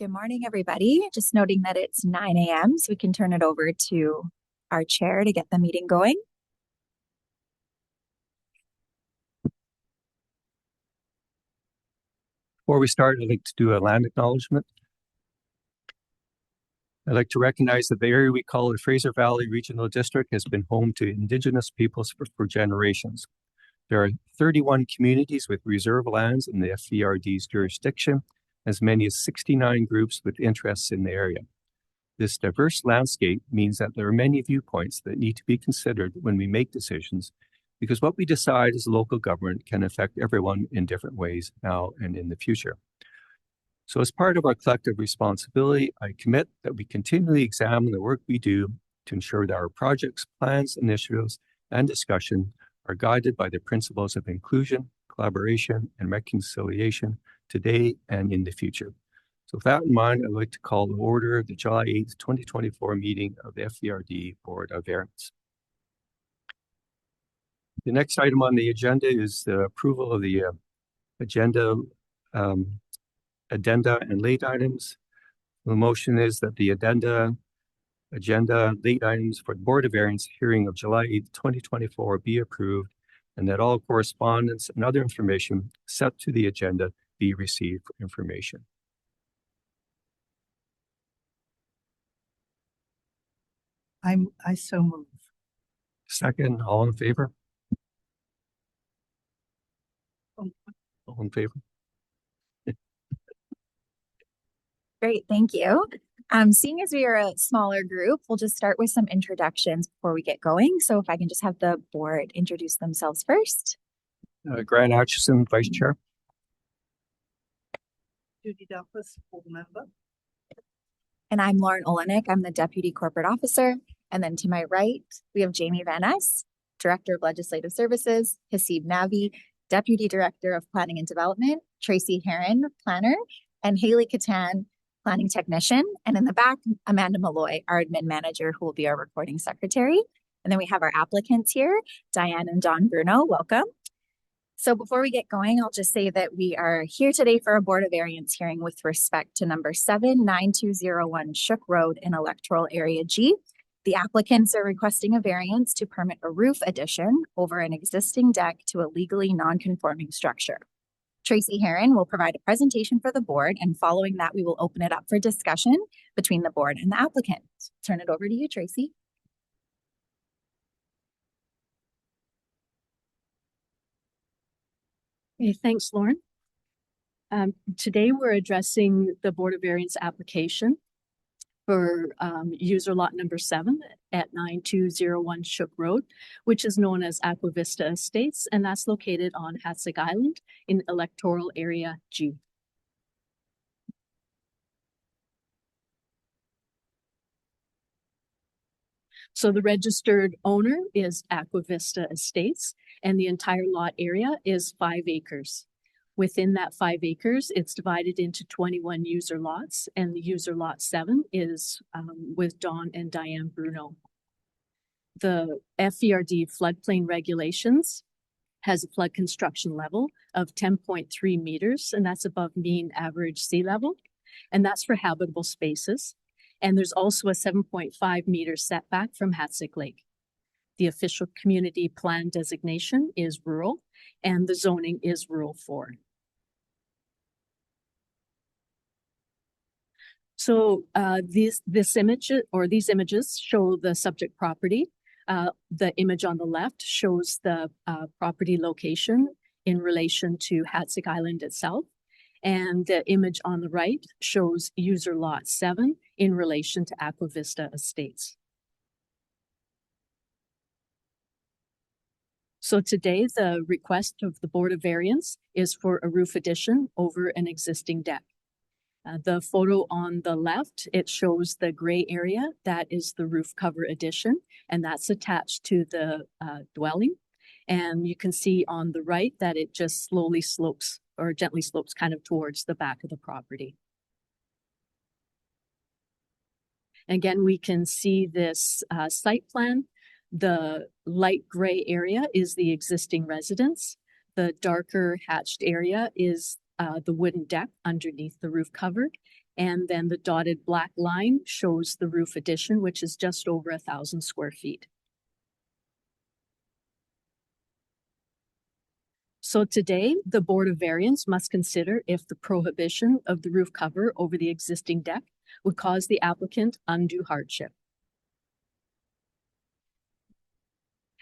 Good morning, everybody. Just noting that it's 9 a.m., so we can turn it over to our chair to get the meeting going. Before we start, I'd like to do a land acknowledgement. I'd like to recognize that the area we call the Fraser Valley Regional District has been home to Indigenous peoples for generations. There are 31 communities with reserve lands in the FVRD's jurisdiction, as many as 69 groups with interests in the area. This diverse landscape means that there are many viewpoints that need to be considered when we make decisions, because what we decide as local government can affect everyone in different ways now and in the future. So as part of our collective responsibility, I commit that we continually examine the work we do to ensure that our projects, plans, initiatives, and discussion are guided by the principles of inclusion, collaboration, and reconciliation today and in the future. So with that in mind, I'd like to call to order the July 8th, 2024 meeting of the FVRD Board of Variance. The next item on the agenda is the approval of the addenda and late items. The motion is that the agenda late items for the Board of Variance hearing of July 8th, 2024 be approved, and that all correspondence and other information set to the agenda be received for information. I so move. Second, all in favor? All in favor? Great, thank you. Seeing as we are a smaller group, we'll just start with some introductions before we get going. So if I can just have the board introduce themselves first. Grant Atchison, Vice Chair. Judy Duffus, full member. And I'm Lauren Olenek. I'm the Deputy Corporate Officer. And then to my right, we have Jamie Van Ness, Director of Legislative Services, Hasib Navi, Deputy Director of Planning and Development, Tracy Herron, Planner, and Haley Catan, Planning Technician. And in the back, Amanda Malloy, our Admin Manager, who will be our Recording Secretary. And then we have our applicants here, Diane and Don Bruno. Welcome. So before we get going, I'll just say that we are here today for a Board of Variance hearing with respect to number 79201 Shook Road in Electoral Area G. The applicants are requesting a variance to permit a roof addition over an existing deck to a legally non-conforming structure. Tracy Herron will provide a presentation for the board, and following that, we will open it up for discussion between the board and the applicant. Turn it over to you, Tracy. Okay, thanks, Lauren. Today we're addressing the Board of Variance application for user lot number 7 at 9201 Shook Road, which is known as Aqua Vista Estates, and that's located on Hatsig Island in Electoral Area G. So the registered owner is Aqua Vista Estates, and the entire lot area is 5 acres. Within that 5 acres, it's divided into 21 user lots, and the user lot 7 is with Don and Diane Bruno. The FVRD floodplain regulations has a flood construction level of 10.3 meters, and that's above mean average sea level, and that's for habitable spaces. And there's also a 7.5 meter setback from Hatsig Lake. The official community plan designation is rural, and the zoning is rural 4. So these images show the subject property. The image on the left shows the property location in relation to Hatsig Island itself. And the image on the right shows user lot 7 in relation to Aqua Vista Estates. So today, the request of the Board of Variance is for a roof addition over an existing deck. The photo on the left, it shows the gray area. That is the roof cover addition, and that's attached to the dwelling. And you can see on the right that it just slowly slopes or gently slopes kind of towards the back of the property. Again, we can see this site plan. The light gray area is the existing residence. The darker hatched area is the wooden deck underneath the roof cover. And then the dotted black line shows the roof addition, which is just over 1,000 square feet. So today, the Board of Variance must consider if the prohibition of the roof cover over the existing deck would cause the applicant undue hardship.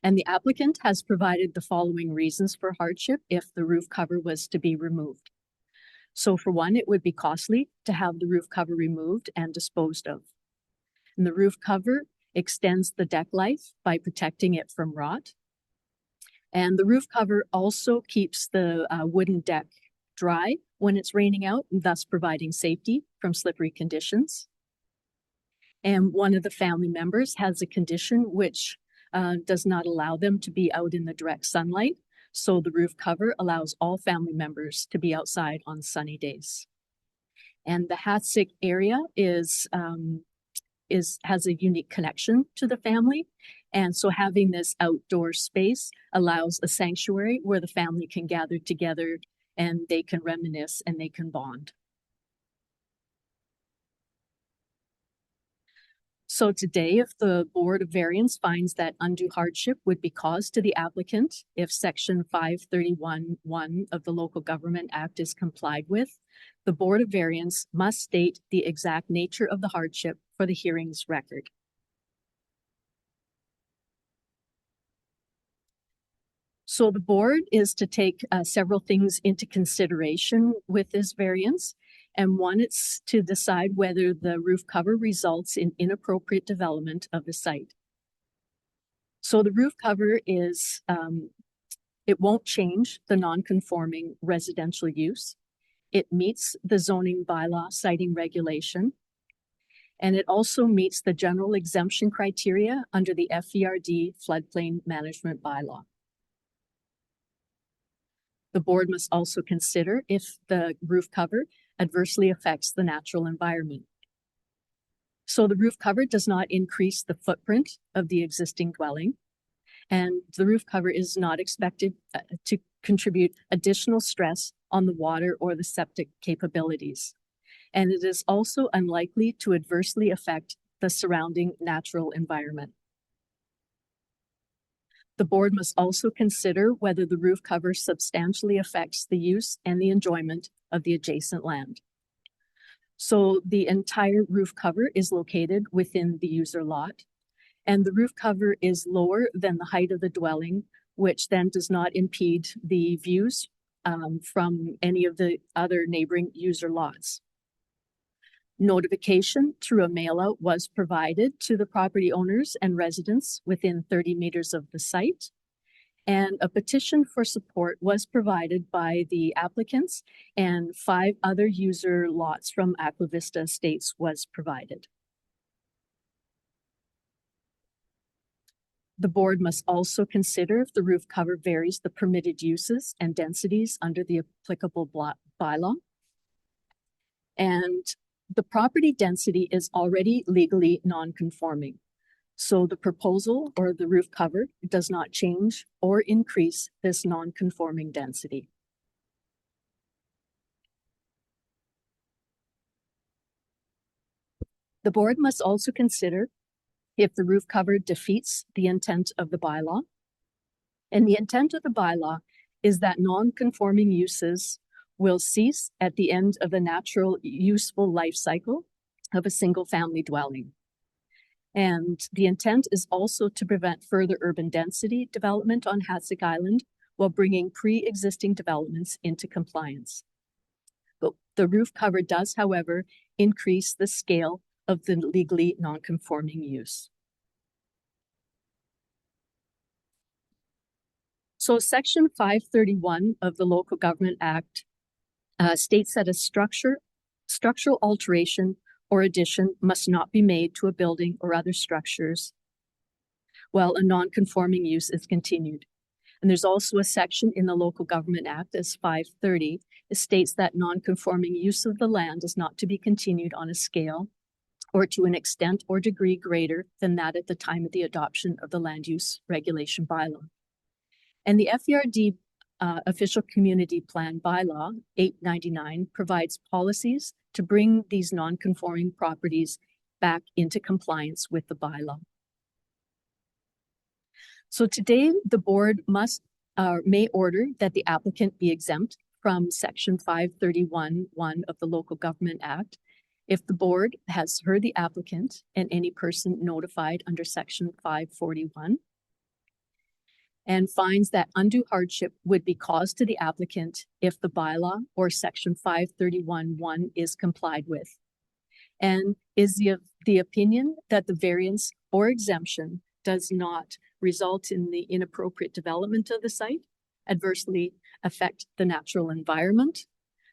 And the applicant has provided the following reasons for hardship if the roof cover was to be removed. So for one, it would be costly to have the roof cover removed and disposed of. And the roof cover extends the deck life by protecting it from rot. And the roof cover also keeps the wooden deck dry when it's raining out, thus providing safety from slippery conditions. And one of the family members has a condition which does not allow them to be out in the direct sunlight. So the roof cover allows all family members to be outside on sunny days. And the Hatsick area has a unique connection to the family. And so having this outdoor space allows a sanctuary where the family can gather together and they can reminisce and they can bond. So today, if the Board of Variance finds that undue hardship would be caused to the applicant if Section 531(1) of the Local Government Act is complied with, the Board of Variance must state the exact nature of the hardship for the hearing's record. So the board is to take several things into consideration with this variance. And one, it's to decide whether the roof cover results in inappropriate development of the site. So the roof cover is, it won't change the non-conforming residential use. It meets the zoning bylaw siting regulation. And it also meets the general exemption criteria under the FVRD floodplain management bylaw. The board must also consider if the roof cover adversely affects the natural environment. So the roof cover does not increase the footprint of the existing dwelling, and the roof cover is not expected to contribute additional stress on the water or the septic capabilities. And it is also unlikely to adversely affect the surrounding natural environment. The board must also consider whether the roof cover substantially affects the use and the enjoyment of the adjacent land. So the entire roof cover is located within the user lot, and the roof cover is lower than the height of the dwelling, which then does not impede the views from any of the other neighboring user lots. Notification through a mail-out was provided to the property owners and residents within 30 meters of the site. And a petition for support was provided by the applicants, and 5 other user lots from Aquavista Estates was provided. The board must also consider if the roof cover varies the permitted uses and densities under the applicable bylaw. And the property density is already legally non-conforming. So the proposal or the roof cover does not change or increase this non-conforming density. The board must also consider if the roof cover defeats the intent of the bylaw. And the intent of the bylaw is that non-conforming uses will cease at the end of the natural useful life cycle of a single family dwelling. And the intent is also to prevent further urban density development on Hatsick Island while bringing pre-existing developments into compliance. But the roof cover does, however, increase the scale of the legally non-conforming use. So Section 531 of the Local Government Act states that a structural alteration or addition must not be made to a building or other structures while a non-conforming use is continued. And there's also a section in the Local Government Act as 530. It states that non-conforming use of the land is not to be continued on a scale or to an extent or degree greater than that at the time of the adoption of the land use regulation bylaw. And the FVRD Official Community Plan Bylaw 899 provides policies to bring these non-conforming properties back into compliance with the bylaw. So today, the board may order that the applicant be exempt from Section 531(1) of the Local Government Act if the board has heard the applicant and any person notified under Section 541 and finds that undue hardship would be caused to the applicant if the bylaw or Section 531(1) is complied with, and is the opinion that the variance or exemption does not result in the inappropriate development of the site, adversely affect the natural environment,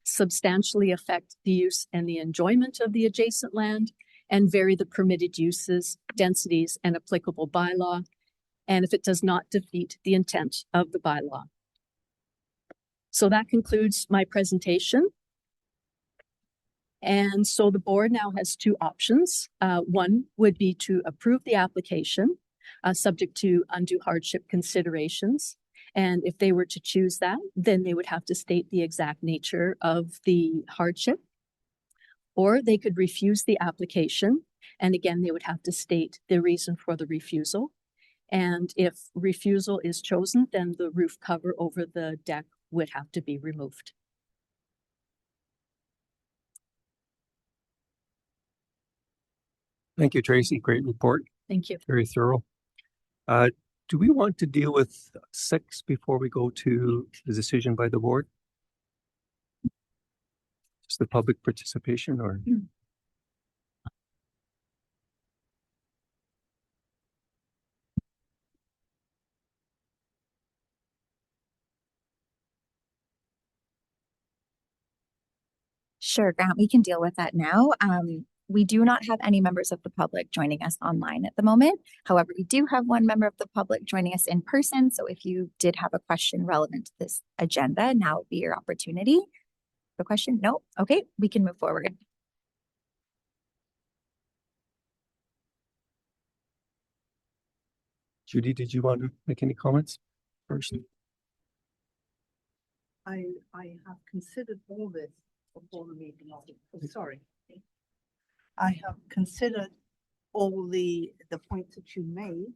substantially affect the use and the enjoyment of the adjacent land, and vary the permitted uses, densities, and applicable bylaw, and if it does not defeat the intent of the bylaw. So that concludes my presentation. And so the board now has two options. One would be to approve the application, subject to undue hardship considerations. And if they were to choose that, then they would have to state the exact nature of the hardship. Or they could refuse the application. And again, they would have to state the reason for the refusal. And if refusal is chosen, then the roof cover over the deck would have to be removed. Thank you, Tracy. Great report. Thank you. Very thorough. Do we want to deal with 6 before we go to the decision by the board? Just the public participation, or? Sure, Grant, we can deal with that now. We do not have any members of the public joining us online at the moment. However, we do have one member of the public joining us in person. So if you did have a question relevant to this agenda, now would be your opportunity. The question? No? Okay, we can move forward. Judy, did you want to make any comments first? I have considered all this before the meeting. Sorry. I have considered all the points that you made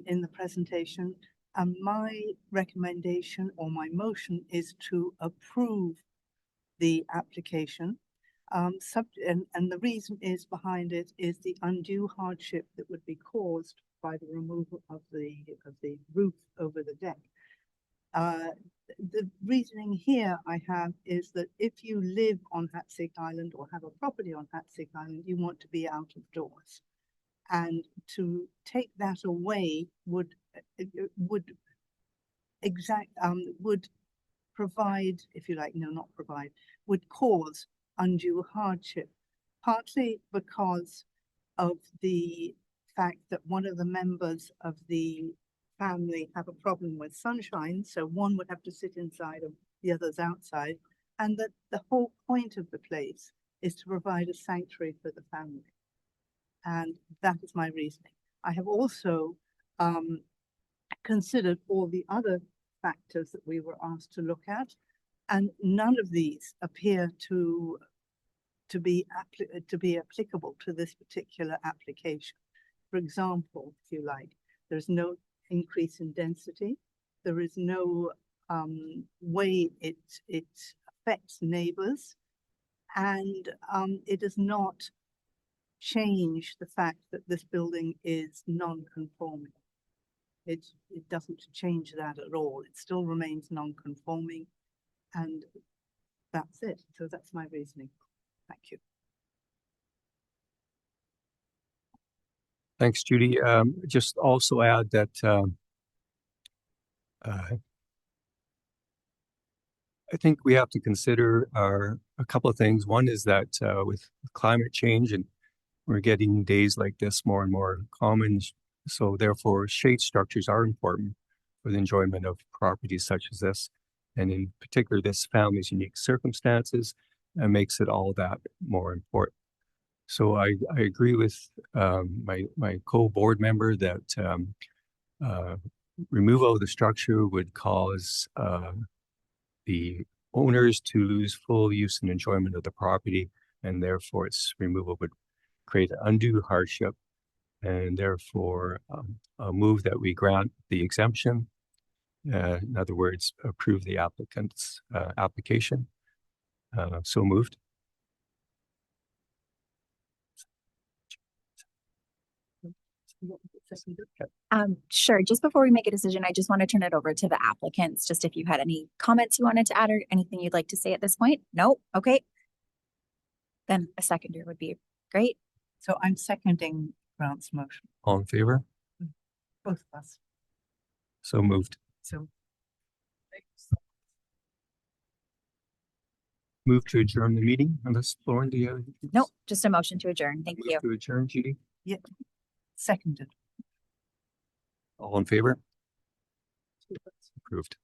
in the presentation, and my recommendation or my motion is to approve the application. And the reason is behind it is the undue hardship that would be caused by the removal of the roof over the deck. The reasoning here I have is that if you live on Hatsick Island or have a property on Hatsick Island, you want to be out of doors. And to take that away would provide, if you like, no, not provide, would cause undue hardship, partly because of the fact that one of the members of the family have a problem with sunshine, so one would have to sit inside and the others outside, and that the whole point of the place is to provide a sanctuary for the family. And that is my reasoning. I have also considered all the other factors that we were asked to look at, and none of these appear to be applicable to this particular application. For example, if you like, there's no increase in density. There is no way it affects neighbors, and it does not change the fact that this building is non-conforming. It doesn't change that at all. It still remains non-conforming, and that's it. So that's my reasoning. Thank you. Thanks, Judy. Just also add that I think we have to consider a couple of things. One is that with climate change, and we're getting days like this more and more common, so therefore shade structures are important for the enjoyment of properties such as this. And in particular, this family's unique circumstances makes it all that more important. So I agree with my co-board member that removal of the structure would cause the owners to lose full use and enjoyment of the property, and therefore its removal would create undue hardship. And therefore, a move that we grant the exemption. In other words, approve the applicant's application. So moved. Sure. Just before we make a decision, I just want to turn it over to the applicants. Just if you had any comments you wanted to add or anything you'd like to say at this point. No? Okay. Then a seconder would be great. So I'm seconding Grant's motion, All in favor? both of us. So moved. So Move to adjourn the meeting unless Lauren, do you have anything? Nope, just a motion to adjourn. Thank you. Move to adjourn, Judy. seconded. All in favor? Approved.